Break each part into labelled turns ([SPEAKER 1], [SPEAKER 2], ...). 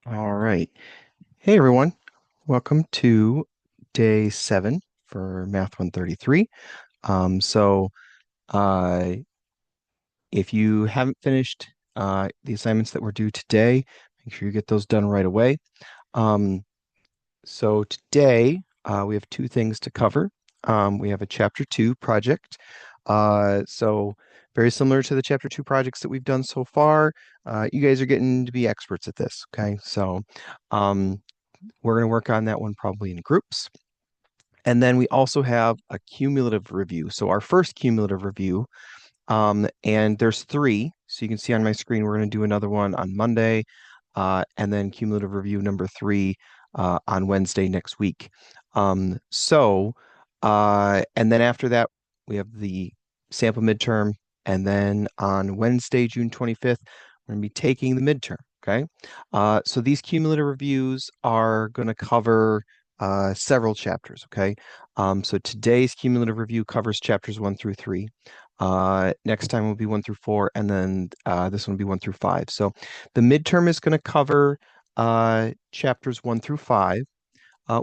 [SPEAKER 1] All right. Hey, everyone. Welcome to day 7 for Math 133. Um, so, uh, if you haven't finished the assignments that were due today, make sure you get those done right away. Um, so, today we have two things to cover. We have a Chapter 2 project. So, very similar to the Chapter 2 projects that we've done so far. You guys are getting to be experts at this, okay? So, um, we're going to work on that one probably in groups. And then we also have a cumulative review. So our first cumulative review, and there's three. So you can see on my screen, we're going to do another one on Monday, and then cumulative review number 3 on Wednesday next week. And then after that, we have the sample midterm, and then on Wednesday, June 25th, we're going to be taking the midterm. Okay. So these cumulative reviews are going to cover several chapters. Okay. So today's cumulative review covers chapters 1 through 3. Next time will be 1 through 4, and then this one will be 1 through 5. So the midterm is going to cover chapters 1 through 5.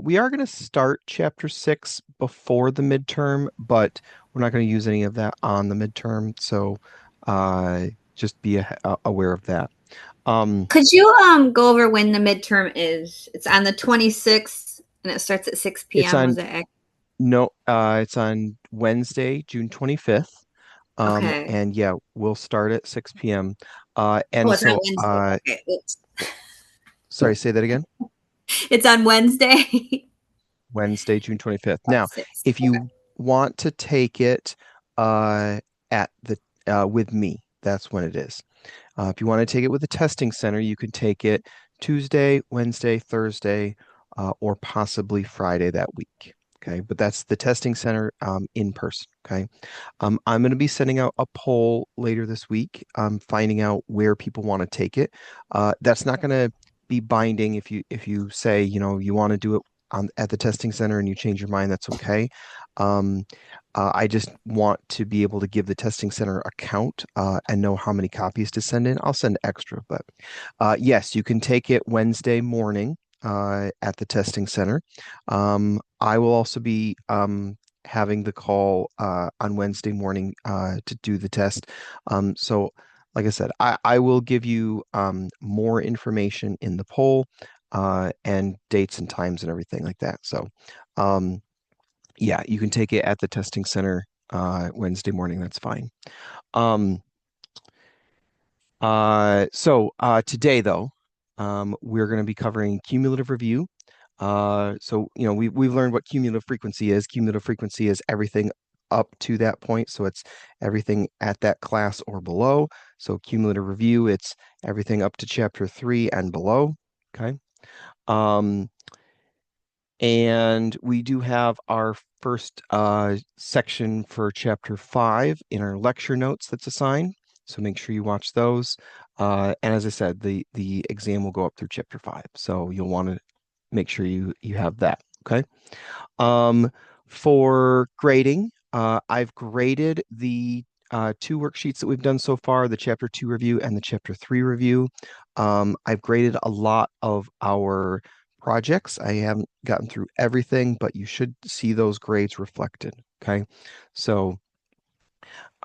[SPEAKER 1] We are going to start chapter 6 before the midterm, but we're not going to use any of that on the midterm. So just be aware of that. Um,
[SPEAKER 2] Could you go over when the midterm is? It's on the 26th and it starts at 6
[SPEAKER 1] it's
[SPEAKER 2] p.m. Was
[SPEAKER 1] on
[SPEAKER 2] it?
[SPEAKER 1] no, it's on Wednesday, June 25th.
[SPEAKER 2] Okay.
[SPEAKER 1] And yeah, we'll start at 6 p.m.
[SPEAKER 2] Oh,
[SPEAKER 1] And
[SPEAKER 2] it's on
[SPEAKER 1] so,
[SPEAKER 2] Wednesday. Okay.
[SPEAKER 1] sorry, say that again.
[SPEAKER 2] It's on Wednesday.
[SPEAKER 1] Wednesday, June 25th.
[SPEAKER 2] At
[SPEAKER 1] Now,
[SPEAKER 2] 6.
[SPEAKER 1] if
[SPEAKER 2] Okay.
[SPEAKER 1] you want to take it at the with me, that's when it is. If you want to take it with the testing center, you can take it Tuesday, Wednesday, Thursday, or possibly Friday that week. Okay, but that's the testing center in person. Okay, I'm going to be sending out a poll later this week, finding out where people want to take it. That's not going to be binding if you say you want to do it at the testing center and you change your mind. That's okay. Um, I just want to be able to give the testing center a count and know how many copies to send in. I'll send extra, but yes, you can take it Wednesday morning at the testing center. I will also be having the call on Wednesday morning to do the test. So, like I said, I will give you more information in the poll and dates and times and everything like that. So, um, yeah, you can take it at the testing center Wednesday morning. That's fine. Um, Today, though, we're going to be covering cumulative review. We've learned what cumulative frequency is. Cumulative frequency is everything up to that point. So it's everything at that class or below. So cumulative review, it's everything up to chapter 3 and below. Okay. Um, and we do have our first section for chapter 5 in our lecture notes that's assigned. So make sure you watch those. And as I said, the exam will go up through chapter 5. So you'll want to make sure you have that. Okay. Um, for grading, I've graded the two worksheets that we've done so far, the chapter 2 review and the chapter 3 review. I've graded a lot of our projects. I haven't gotten through everything, but you should see those grades reflected. Okay. So,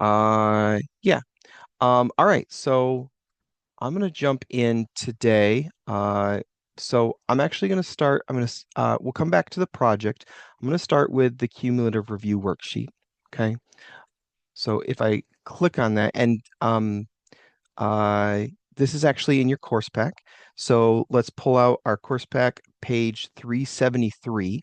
[SPEAKER 1] yeah. All right. So I'm going to jump in today. So I'm actually going to start, we'll come back to the project. I'm going to start with the cumulative review worksheet. Okay. So if I click on that and uh, this is actually in your course pack. So let's pull out our course pack page 373.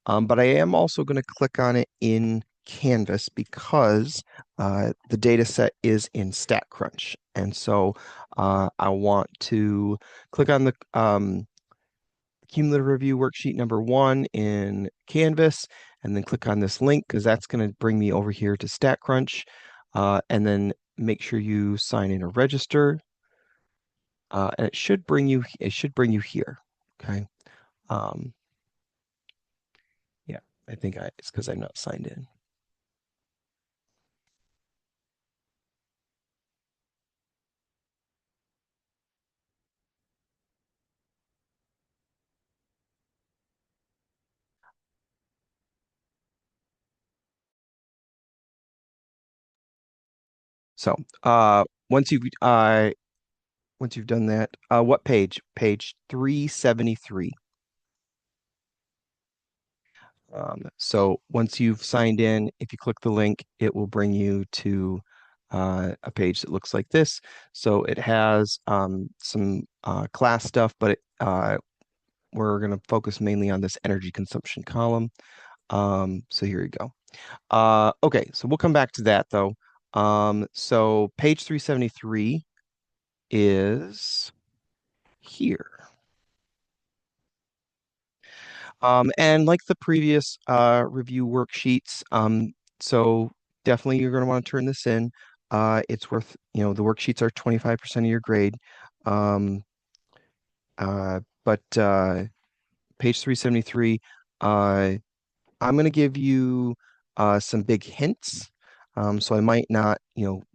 [SPEAKER 1] But I am also going to click on it in Canvas because the data set is in StatCrunch. And so I want to click on the cumulative review worksheet number 1 in Canvas and then click on this link because that's going to bring me over here to StatCrunch. And then make sure you sign in or register. And it should bring you here. Okay. Um, yeah, I think it's because I'm not signed in. So, once you've done that, what page? Page 373. So once you've signed in, if you click the link, it will bring you to a page that looks like this. So it has some class stuff, but we're going to focus mainly on this energy consumption column. So here you go. Okay, so we'll come back to that though. So page 373 is here. And like the previous review worksheets, so definitely you're going to want to turn this in. It's worth, the worksheets are 25% of your grade. Um, but page 373, uh, I'm going to give you some big hints. So I might not,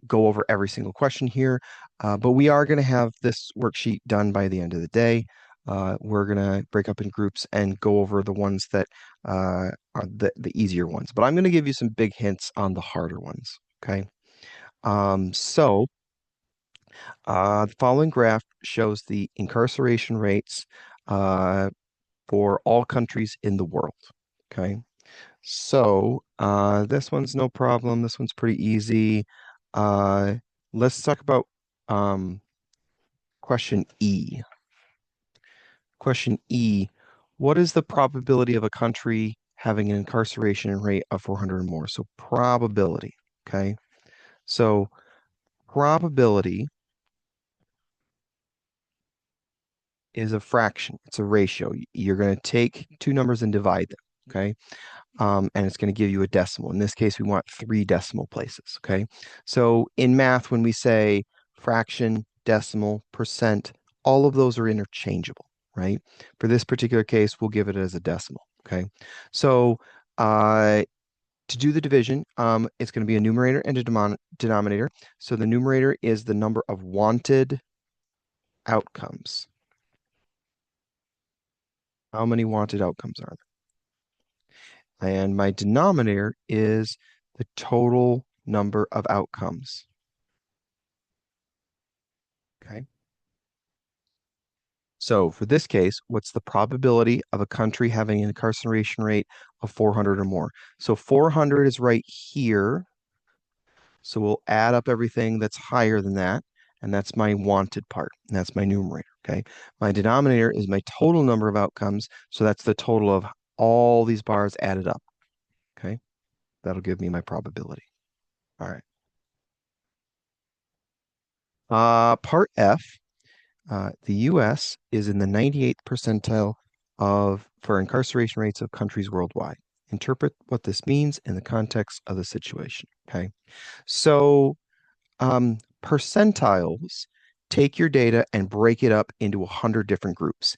[SPEAKER 1] go over every single question here, but we are going to have this worksheet done by the end of the day. We're going to break up in groups and go over the ones that are the easier ones. But I'm going to give you some big hints on the harder ones. Okay. The following graph shows the incarceration rates uh, for all countries in the world. Okay. So, this one's no problem. This one's pretty easy. Uh, let's talk about um, question E. Question E, what is the probability of a country having an incarceration rate of 400 or more? So, probability, okay? So, probability is a fraction. It's a ratio. You're going to take two numbers and divide them, okay? And it's going to give you a decimal. In this case, we want three decimal places, okay? So in math, when we say fraction, decimal, percent, all of those are interchangeable, right? For this particular case, we'll give it as a decimal, okay? So to do the division, it's going to be a numerator and a denominator. So the numerator is the number of wanted outcomes. How many wanted outcomes are there? And my denominator is the total number of outcomes. Okay. So for this case, what's the probability of a country having an incarceration rate of 400 or more? So 400 is right here. So we'll add up everything that's higher than that. And that's my wanted part. And that's my numerator. Okay. My denominator is my total number of outcomes. So that's the total of all these bars added up. Okay. That'll give me my probability. All right. Part F, the US is in the 98th percentile for incarceration rates of countries worldwide. Interpret what this means in the context of the situation. Okay. So percentiles take your data and break it up into 100 different groups.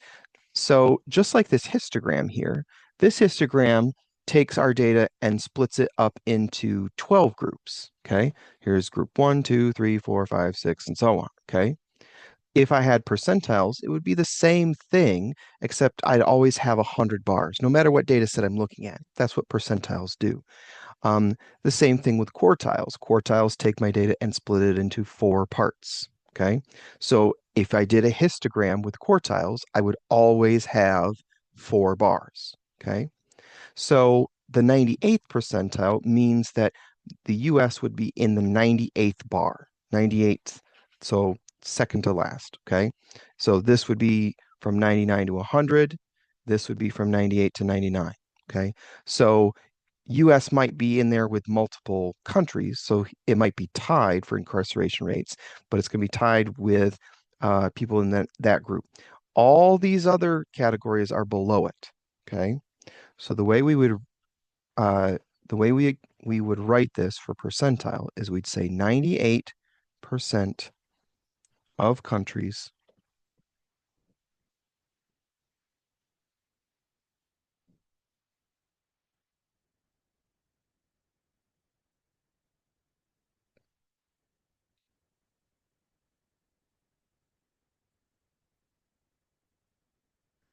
[SPEAKER 1] So just like this histogram here, this histogram takes our data and splits it up into 12 groups. Okay. Here's group 1, 2, 3, 4, 5, 6, and so on. Okay. If I had percentiles, it would be the same thing, except I'd always have 100 bars, no matter what data set I'm looking at. That's what percentiles do. The same thing with quartiles. Quartiles take my data and split it into four parts. Okay. So if I did a histogram with quartiles, I would always have four bars. Okay. So the 98th percentile means that the US would be in the 98th bar, 98th. So second to last. Okay. So this would be from 99 to 100. This would be from 98 to 99. Okay. So US might be in there with multiple countries, so it might be tied for incarceration rates, but it's going to be tied with people in that group. All these other categories are below it. Okay, so uh, the way we would write this for percentile is we'd say 98% of countries.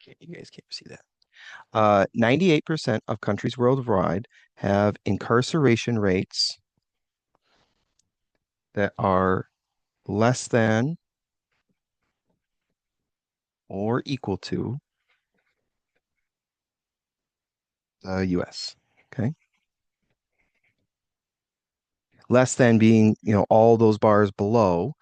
[SPEAKER 1] Okay, you guys can't see that. 98% of countries worldwide have incarceration rates that are less than or equal to the US. Okay. Less than being, all those bars below,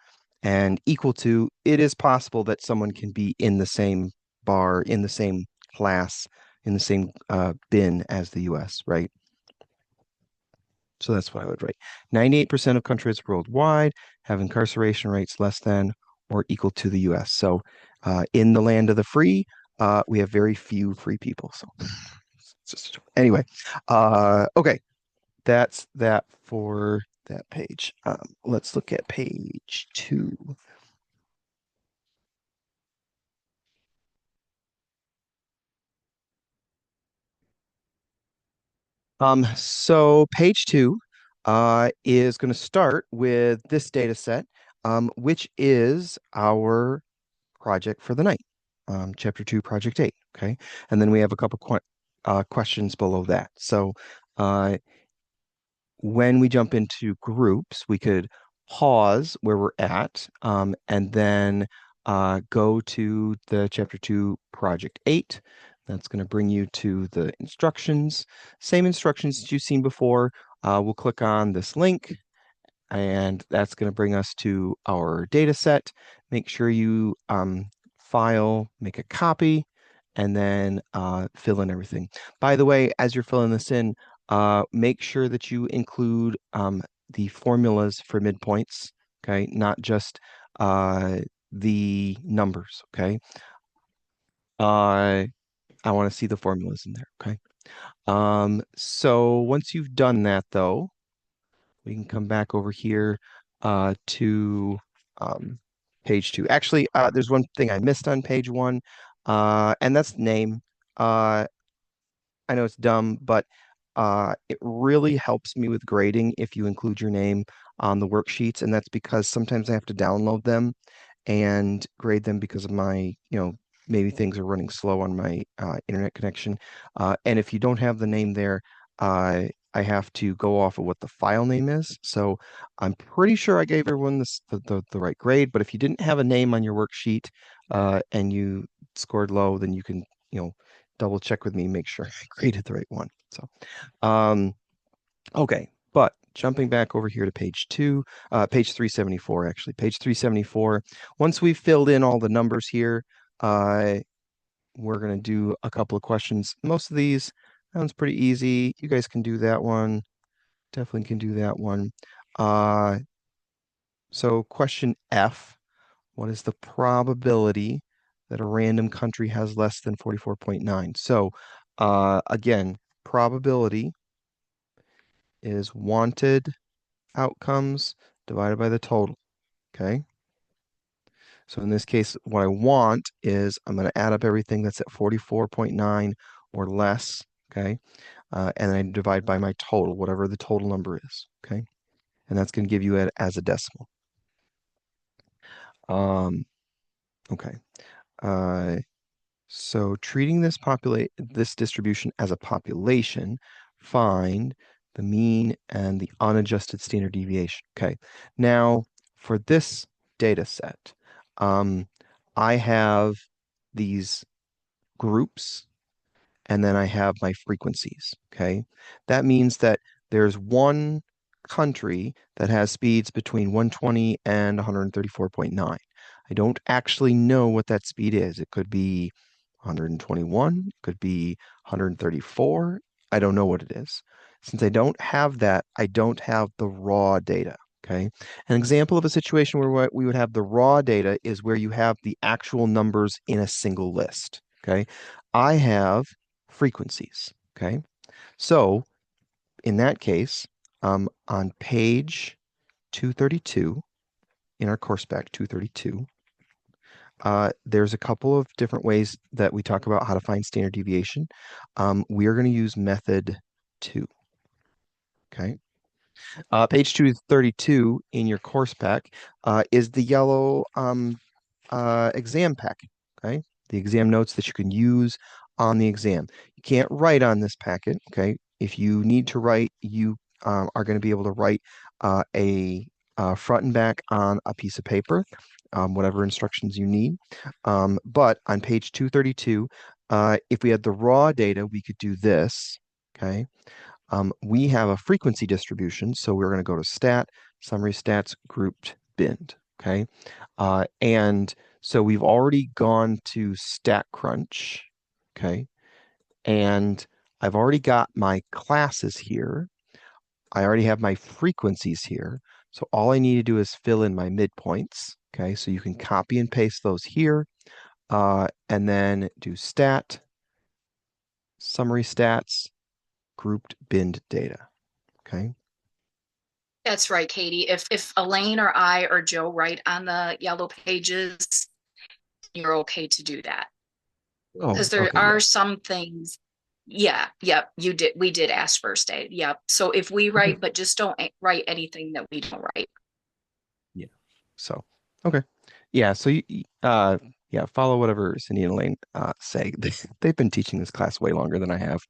[SPEAKER 1] and equal to, it is possible that someone can be in the same bar, in the same class, in the same bin as the US, right? So that's what I would write. 98% of countries worldwide have incarceration rates less than or equal to the US. So in the land of the free, we have very few free people. So anyway, okay, that's that for that page. Let's look at page 2. So page 2 is going to start with this data set, which is our project for the night, chapter 2, project 8. Okay. And then we have a couple questions below that. So uh, when we jump into groups, we could pause where we're at, and then go to the chapter 2, project 8. That's going to bring you to the instructions. Same instructions that you've seen before. We'll click on this link, and that's going to bring us to our data set. Make sure you make a copy, and then fill in everything. By the way, as you're filling this in, make sure that you include the formulas for midpoints, okay? Not just the numbers, okay? I want to see the formulas in there, okay? So once you've done that, though, we can come back over here to um, page 2. Actually, there's one thing I missed on page 1, and that's name. Uh, I know it's dumb, but it really helps me with grading if you include your name on the worksheets, and that's because sometimes I have to download them and grade them because of my, maybe things are running slow on my internet connection. And if you don't have the name there, I have to go off of what the file name is. So I'm pretty sure I gave everyone the right grade, but if you didn't have a name on your worksheet and you scored low, then you can, double check with me, make sure I graded the right one. So, um, okay, but jumping back over here to page 2, page 374, actually, page 374. Once we've filled in all the numbers here, we're going to do a couple of questions. Most of these, that one's pretty easy. You guys can do that one. Definitely can do that one. Uh, so question F, what is the probability that a random country has less than 44.9? So again, probability is wanted outcomes divided by the total, okay? So in this case, what I want is I'm going to add up everything that's at 44.9 or less, okay? And then I divide by my total, whatever the total number is, okay? And that's going to give you it as a decimal. Um, okay. Uh, so treating this distribution as a population, find the mean and the unadjusted standard deviation. Okay. Now, for this data set, I have these groups, and then I have my frequencies, okay? That means that there's one country that has speeds between 120 and 134.9. I don't actually know what that speed is. It could be 121, it could be 134. I don't know what it is. Since I don't have that, I don't have the raw data. Okay. An example of a situation where what we would have the raw data is where you have the actual numbers in a single list. Okay. I have frequencies. Okay. So in that case, on page 232, in our course back 232, there's a couple of different ways that we talk about how to find standard deviation. We are going to use method 2. Okay. Page 232 in your course pack is the yellow exam packet. Okay. The exam notes that you can use on the exam. You can't write on this packet. Okay. If you need to write, you are going to be able to write a front and back on a piece of paper, whatever instructions you need. But on page 232, if we had the raw data, we could do this, okay? We have a frequency distribution, so we're going to go to stat, summary stats, grouped binned, okay? And so we've already gone to StatCrunch, okay? And I've already got my classes here. I already have my frequencies here. So all I need to do is fill in my midpoints, okay? So you can copy and paste those here, and then do stat, summary stats, grouped binned data, okay?
[SPEAKER 3] That's right, Katie. If Elaine or I or Joe write on the yellow pages, you're okay to do that.
[SPEAKER 1] Oh,
[SPEAKER 3] Because there
[SPEAKER 1] okay, yeah.
[SPEAKER 3] are some things. Yeah, yep, you did. We did ask first aid. Yep. So if we
[SPEAKER 1] Okay.
[SPEAKER 3] write, but just don't write anything that we don't write.
[SPEAKER 1] Yeah. So, okay. Yeah, so yeah, follow whatever Cindy and Elaine say. They've been teaching this class way longer than I have.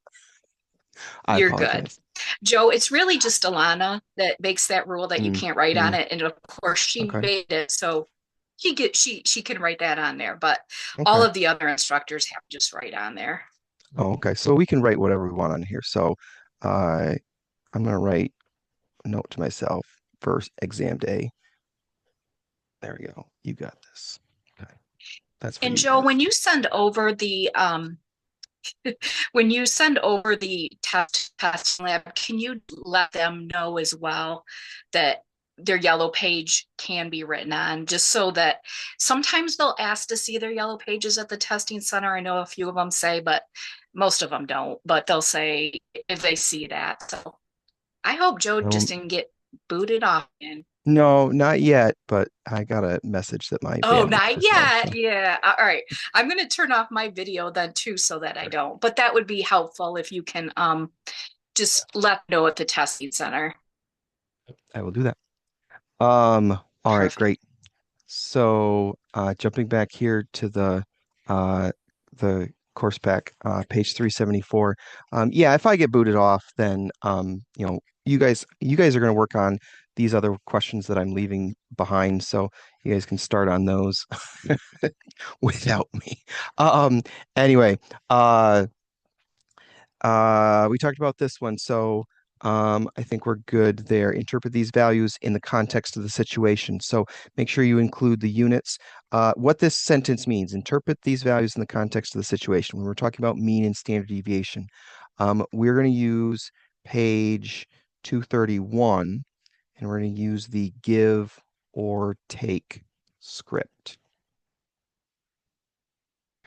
[SPEAKER 1] I
[SPEAKER 3] You're good.
[SPEAKER 1] apologize.
[SPEAKER 3] Joe, it's really just Alana that makes that rule that you
[SPEAKER 1] Mm,
[SPEAKER 3] can't write on
[SPEAKER 1] mm,
[SPEAKER 3] it. And of course she
[SPEAKER 1] okay.
[SPEAKER 3] made it. So she can write that on there. But all
[SPEAKER 1] Okay.
[SPEAKER 3] of the other instructors have to just write on there.
[SPEAKER 1] Oh, okay. So we can write whatever we want on here. So uh, I'm gonna write a note to myself for exam day. There we go. You got this. Okay. That's for
[SPEAKER 3] And
[SPEAKER 1] you
[SPEAKER 3] Joe,
[SPEAKER 1] guys.
[SPEAKER 3] when you send over the test lab, can you let them know as well that their yellow page can be written on, just so that sometimes they'll ask to see their yellow pages at the testing center. I know a few of them say, but most of them don't, but they'll say if they see that. So I hope Joe
[SPEAKER 1] Um,
[SPEAKER 3] just didn't get booted off. And
[SPEAKER 1] no, not yet, but I got a message that my
[SPEAKER 3] oh,
[SPEAKER 1] bandwidth
[SPEAKER 3] not
[SPEAKER 1] is low.
[SPEAKER 3] yet.
[SPEAKER 1] So
[SPEAKER 3] Yeah. All right. I'm going to turn off my video then too so that I don't. But that would be helpful if you can just let me know at the testing center.
[SPEAKER 1] I will do that. All right,
[SPEAKER 3] Perfect.
[SPEAKER 1] great. So jumping back here to uh the course pack, page 374. Yeah, if I get booted off, then you guys are gonna work on these other questions that I'm leaving behind. So you guys can start on those without me. Anyway, uh we talked about this one, so I think we're good there. Interpret these values in the context of the situation. So make sure you include the units. What this sentence means, interpret these values in the context of the situation. When we're talking about mean and standard deviation, we're going to use page 231, and we're going to use the give or take script.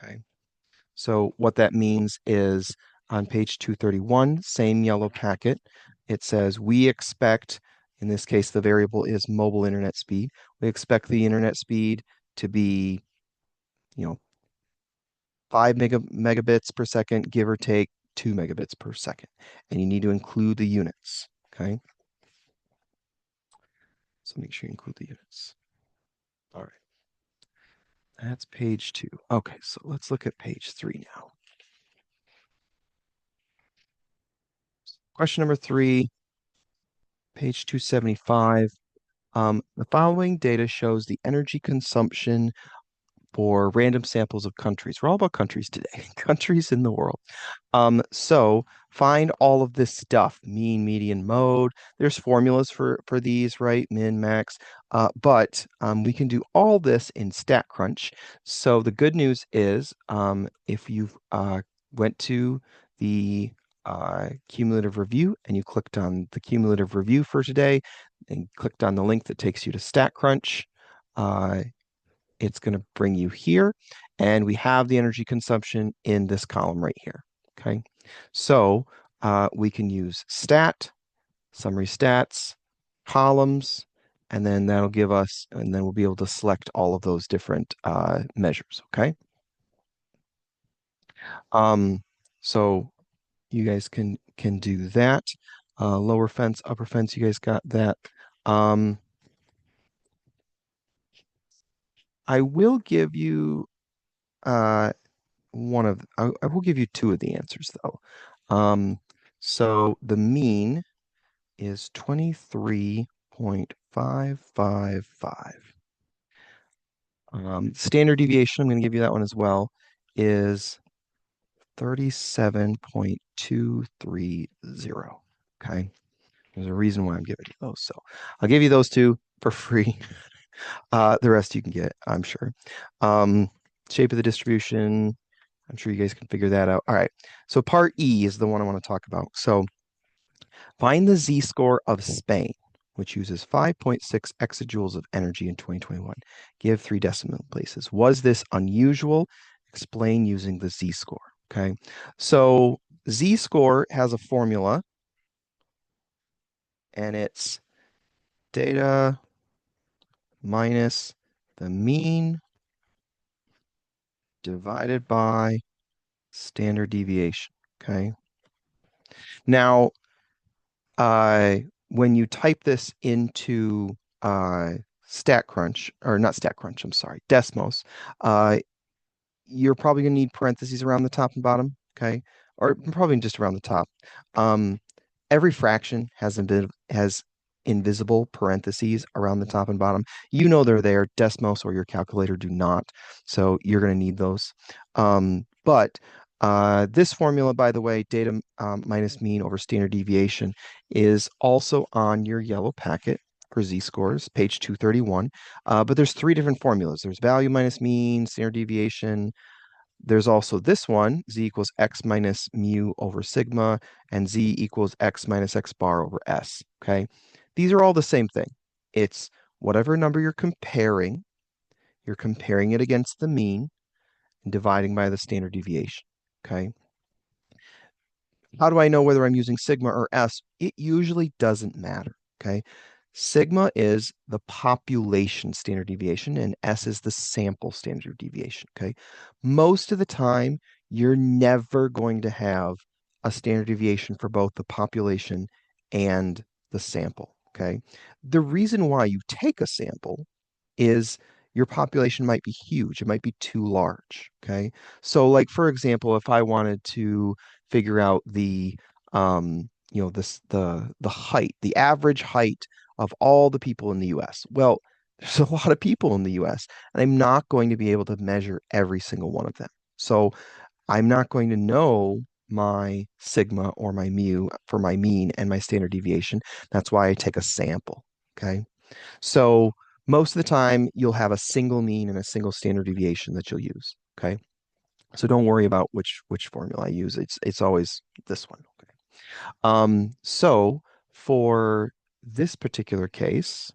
[SPEAKER 1] Okay. So what that means is on page 231, same yellow packet, it says we expect, in this case, the variable is mobile internet speed. We expect the internet speed to be, you know, 5 megabits per second, give or take 2 megabits per second. And you need to include the units, okay? So make sure you include the units. All right. That's page 2. Okay, so let's look at page 3 now. Question number 3, page 275. The following data shows the energy consumption for random samples of countries. We're all about countries today, countries in the world. So find all of this stuff, mean, median, mode. There's formulas for these, right? Min, max. But we can do all this in StatCrunch. So the good news is if you went to the cumulative review and you clicked on the cumulative review for today and clicked on the link that takes you to StatCrunch, it's going to bring you here. And we have the energy consumption in this column right here. Okay. So we can use stat, summary stats, columns, and then that'll give us, and then we'll be able to select all of those different measures. Okay. So you guys can do that. Lower fence, upper fence, you guys got that. I will give you uh, I will give you two of the answers though. So the mean is 23.4 555. Standard deviation, I'm going to give you that one as well, is 37.230. Okay. There's a reason why I'm giving you those. So I'll give you those two for free. The rest you can get, I'm sure. Shape of the distribution, I'm sure you guys can figure that out. All right. So part E is the one I want to talk about. So find the z-score of Spain, which uses 5.6 exajoules of energy in 2021. Give 3 decimal places. Was this unusual? Explain using the z-score. Okay. So z-score has a formula, and it's data minus the mean divided by standard deviation. Okay. Now, when you type this into StatCrunch, or not StatCrunch, I'm sorry, Desmos, you're probably going to need parentheses around the top and bottom, okay? Or probably just around the top. Every fraction has invisible parentheses around the top and bottom. You know they're there. Desmos or your calculator do not, so you're going to need those. But this formula, by the way, data minus mean over standard deviation, is also on your yellow packet for z-scores, page 231. But there's 3 different formulas. There's value minus mean, standard deviation. There's also this one, z equals x minus mu over sigma, and z equals x minus x bar over s, okay? These are all the same thing. It's whatever number you're comparing it against the mean and dividing by the standard deviation, okay? How do I know whether I'm using sigma or s? It usually doesn't matter, okay? Sigma is the population standard deviation, and S is the sample standard deviation, okay? Most of the time, you're never going to have a standard deviation for both the population and the sample, okay? The reason why you take a sample is your population might be huge. It might be too large, okay? So like, for example, if I wanted to figure out the, the height, the average height of all the people in the US. Well, there's a lot of people in the US, and I'm not going to be able to measure every single one of them. So I'm not going to know my sigma or my mu for my mean and my standard deviation. That's why I take a sample, okay? So most of the time, you'll have a single mean and a single standard deviation that you'll use, okay? So don't worry about which formula I use. It's always this one, okay? So for this particular case,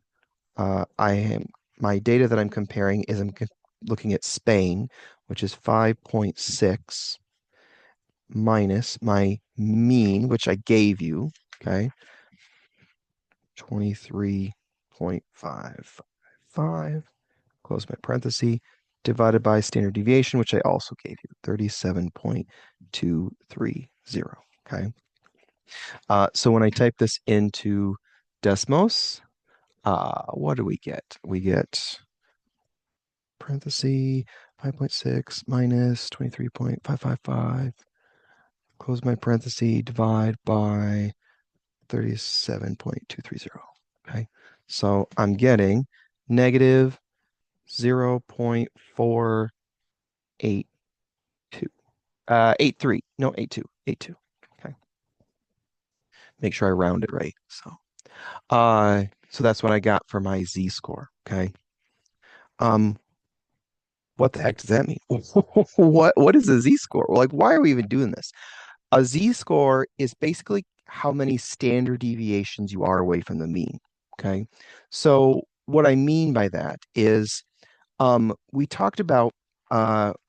[SPEAKER 1] my data that I'm comparing is looking at Spain, which is 5.6 minus my mean, which I gave you, okay? 23.555, close my parenthesis, divided by standard deviation, which I also gave you, 37.230, okay? So when I type this into Desmos, what do we get? We get parenthesis 5.6 minus 23.555, close my parenthesis, divide by 37.230. Okay, so I'm getting negative 0.482. 83. No, 82. 82. Okay. Make sure I round it right. So that's what I got for my z-score. Okay. What the heck does that mean? What is a z-score? Like, why are we even doing this? A z-score is basically how many standard deviations you are away from the mean. Okay. So what I mean by that is we talked about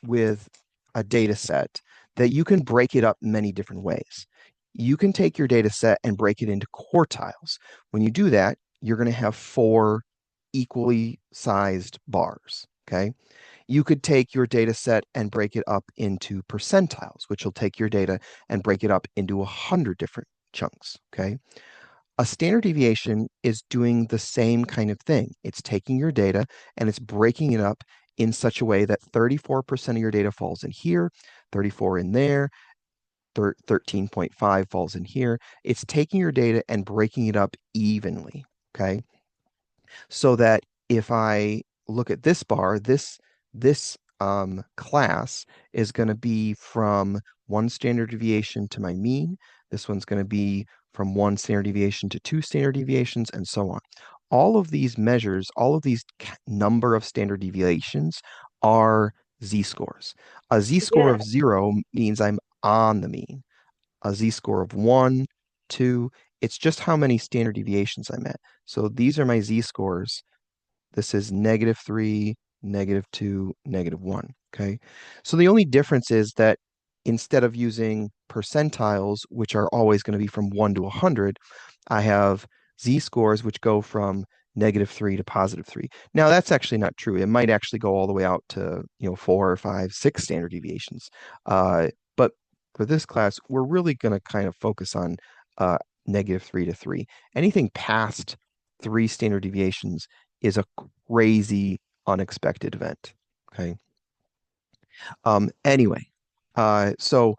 [SPEAKER 1] with a data set that you can break it up many different ways. You can take your data set and break it into quartiles. When you do that, you're going to have 4 equally sized bars. Okay. You could take your data set and break it up into percentiles, which will take your data and break it up into 100 different chunks. Okay. A standard deviation is doing the same kind of thing. It's taking your data and it's breaking it up in such a way that 34% of your data falls in here, 34 in there, 13.5 falls in here. It's taking your data and breaking it up evenly, okay? So that if I look at this bar, this class is going to be from 1 standard deviation to my mean. This one's going to be from 1 standard deviation to 2 standard deviations, and so on. All of these measures, all of these number of standard deviations are z-scores. A z-score
[SPEAKER 2] Yeah.
[SPEAKER 1] of 0 means I'm on the mean. A z-score of 1, 2, it's just how many standard deviations I'm at. So these are my z-scores. This is -3, -2, -1, okay? So the only difference is that instead of using percentiles, which are always going to be from 1 to 100, I have z-scores which go from -3 to +3. Now that's actually not true. It might actually go all the way out to 4 or 5, 6 standard deviations. But for this class, we're really going to kind of focus on -3 to 3. Anything past 3 standard deviations is a crazy unexpected event. Okay. Anyway, so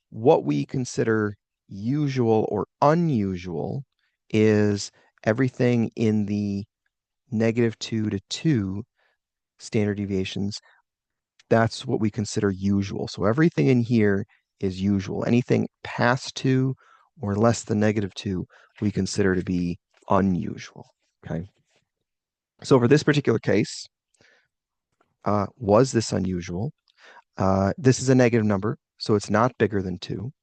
[SPEAKER 1] what we consider usual or unusual is everything in the -2 to 2 standard deviations. That's what we consider usual. So everything in here is usual. Anything past 2 or less than -2, we consider to be unusual. Okay. So for this particular case, was this unusual? This is a negative number, so it's not bigger than 2,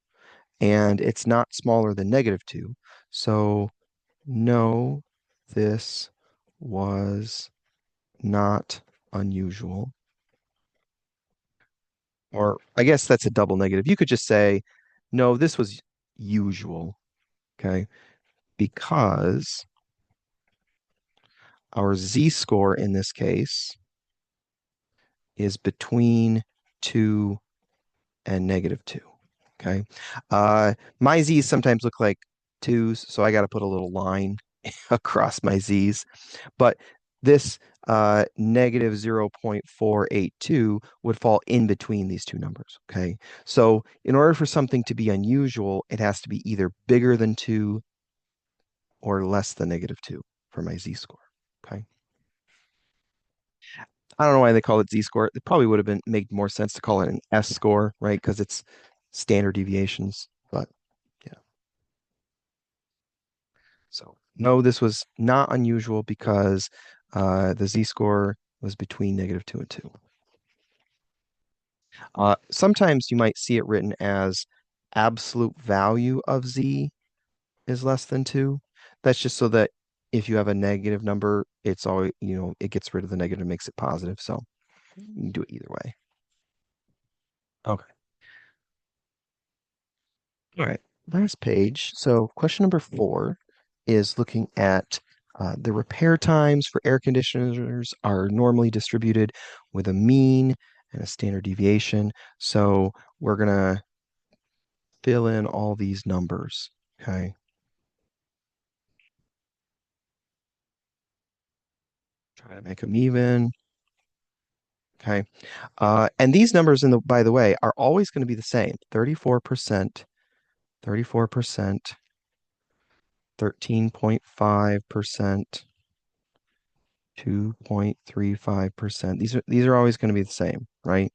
[SPEAKER 1] and it's not smaller than -2. So no, this was not unusual. Or I guess that's a double negative. You could just say, no, this was usual, okay? Because our z-score in this case is between 2 and -2. Okay. My z's sometimes look like 2s, so I got to put a little line across my z's. But this -0.482 would fall in between these two numbers. Okay. So in order for something to be unusual, it has to be either bigger than 2 or less than -2 for my z-score. Okay. I don't know why they call it z-score. It probably would have been made more sense to call it an s-score, right? Because it's standard deviations. But yeah. So no, this was not unusual because the z-score was between -2 and 2. Sometimes you might see it written as absolute value of z is less than 2. That's just so that if you have a negative number, it's always, it gets rid of the negative and makes it positive. So you can do it either way. Okay. All right. Last page. So question number 4 is looking at the repair times for air conditioners are normally distributed with a mean and a standard deviation. So we're going to fill in all these numbers. Okay. Try to make them even. Okay. And these numbers, by the way, are always going to be the same. 34%, 34%, 13.5%, 2.35%. These are always going to be the same, right?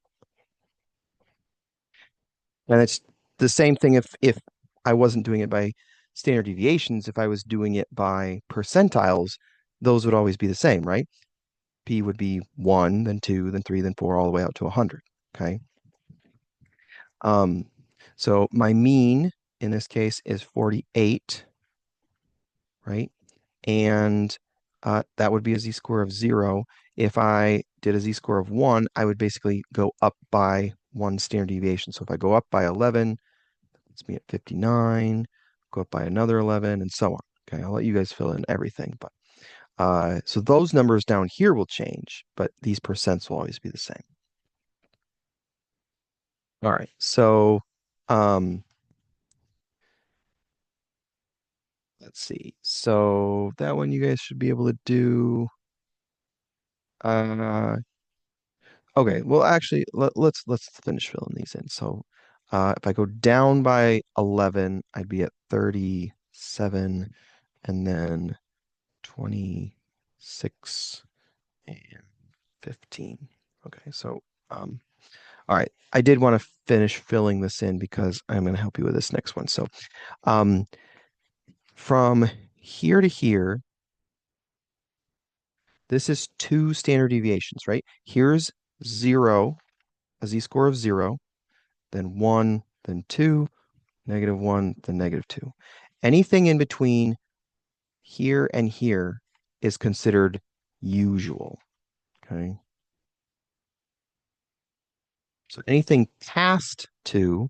[SPEAKER 1] And it's the same thing if I wasn't doing it by standard deviations, if I was doing it by percentiles, those would always be the same, right? P would be 1, then 2, then 3, then 4, all the way out to 100, okay? So my mean in this case is 48, right? And that would be a z-score of 0. If I did a z-score of 1, I would basically go up by 1 standard deviation. So if I go up by 11, that's me at 59, go up by another 11, and so on. Okay, I'll let you guys fill in everything. But so those numbers down here will change, but these percents will always be the same. All right, so let's see. So that one you guys should be able to do. Okay, well actually let's finish filling these in. So if I go down by 11, I'd be at 37 and then 27 6, and 15. Okay, so all right. I did want to finish filling this in because I'm going to help you with this next one. So um, from here to here, this is 2 standard deviations, right? Here's 0, a z-score of 0, then 1, then 2, -1, then -2. Anything in between here and here is considered usual, okay? So anything past 2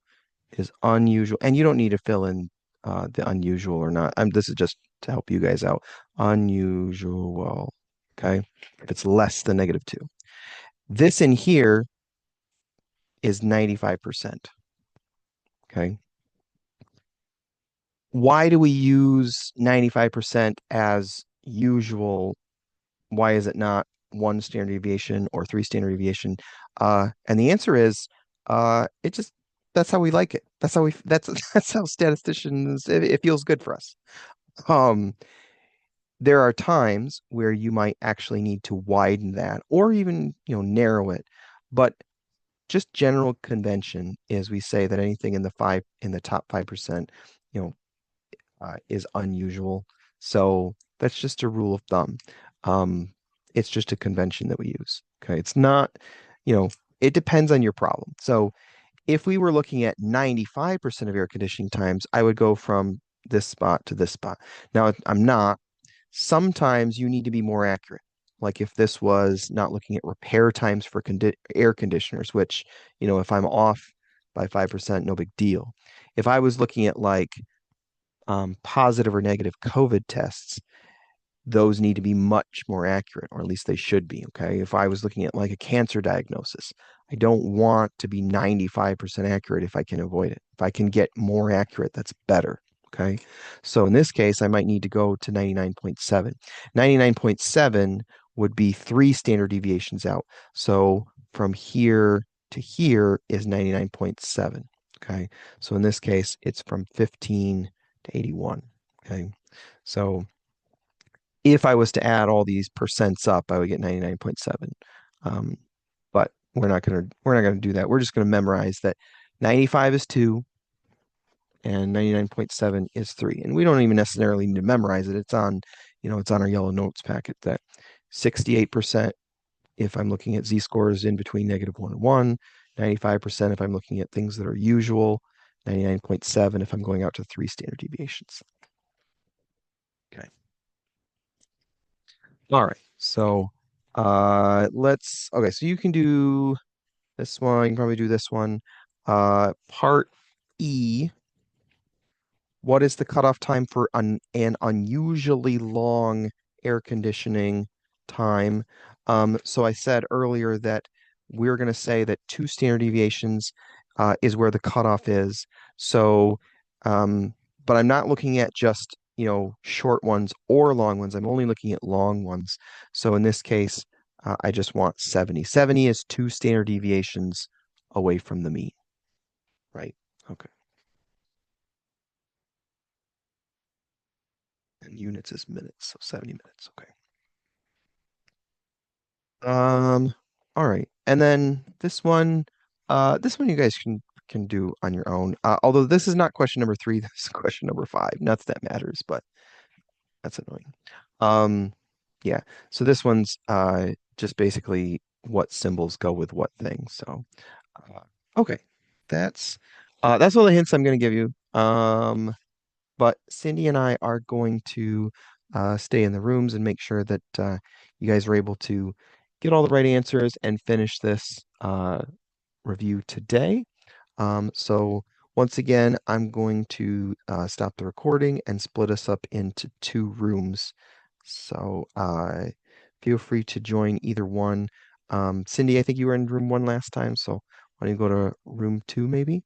[SPEAKER 1] is unusual, and you don't need to fill in the unusual or not. This is just to help you guys out. Unusual, okay? If it's less than -2. This in here is 95%, okay? Why do we use 95% as usual? Why is it not 1 standard deviation or 3 standard deviation? And the answer is, it just that's how we like it. That's that's how statisticians it feels good for us. Um, there are times where you might actually need to widen that or even, narrow it. But just general convention is we say that anything in the top 5%, you know, is unusual. So that's just a rule of thumb. Um, it's just a convention that we use. Okay. It's not, it depends on your problem. So if we were looking at 95% of air conditioning times, I would go from this spot to this spot. Now, I'm not. Sometimes you need to be more accurate. Like if this was not looking at repair times for air conditioners, which, if I'm off by 5%, no big deal. If I was looking at like positive or negative COVID tests, those need to be much more accurate, or at least they should be. Okay. If I was looking at like a cancer diagnosis, I don't want to be 95% accurate if I can avoid it. If I can get more accurate, that's better. Okay. So in this case, I might need to go to 99.7. 99.7 would be 3 standard deviations out. So from here to here is 99.7. Okay. So in this case, it's from 15 to 81. Okay. So if I was to add all these percents up, I would get 99.7. But we're not gonna do that. We're just gonna memorize that 95 is 2 and 99.7 is 3. And we don't even necessarily need to memorize it. It's on our yellow notes packet that 68% if I'm looking at z-scores in between -1 and 1, 95% if I'm looking at things that are usual, 99.7 if I'm going out to 3 standard deviations. Okay. All right. So okay, so you can do this one, you can probably do this one. Part E, what is the cutoff time for an unusually long air conditioning time? So I said earlier that we're going to say that 2 standard deviations is where the cutoff is. So, but I'm not looking at just, short ones or long ones. I'm only looking at long ones. So in this case, I just want 70. 70 is 2 standard deviations away from the mean, right? Okay. And units is minutes, so 70 minutes. Okay. All right. And then this one you guys can do on your own. Although this is not question number 3, this is question number 5. Not that that matters, but that's annoying. Yeah. So this one's just basically what symbols go with what things. So okay. That's all the hints I'm gonna give you. But Cindy and I are going to stay in the rooms and make sure that you guys are able to get all the right answers and finish this review today. So once again, I'm going to stop the recording and split us up into 2 rooms. So feel free to join either one. Cindy, I think you were in room 1 last time, so why don't you go to room 2 maybe?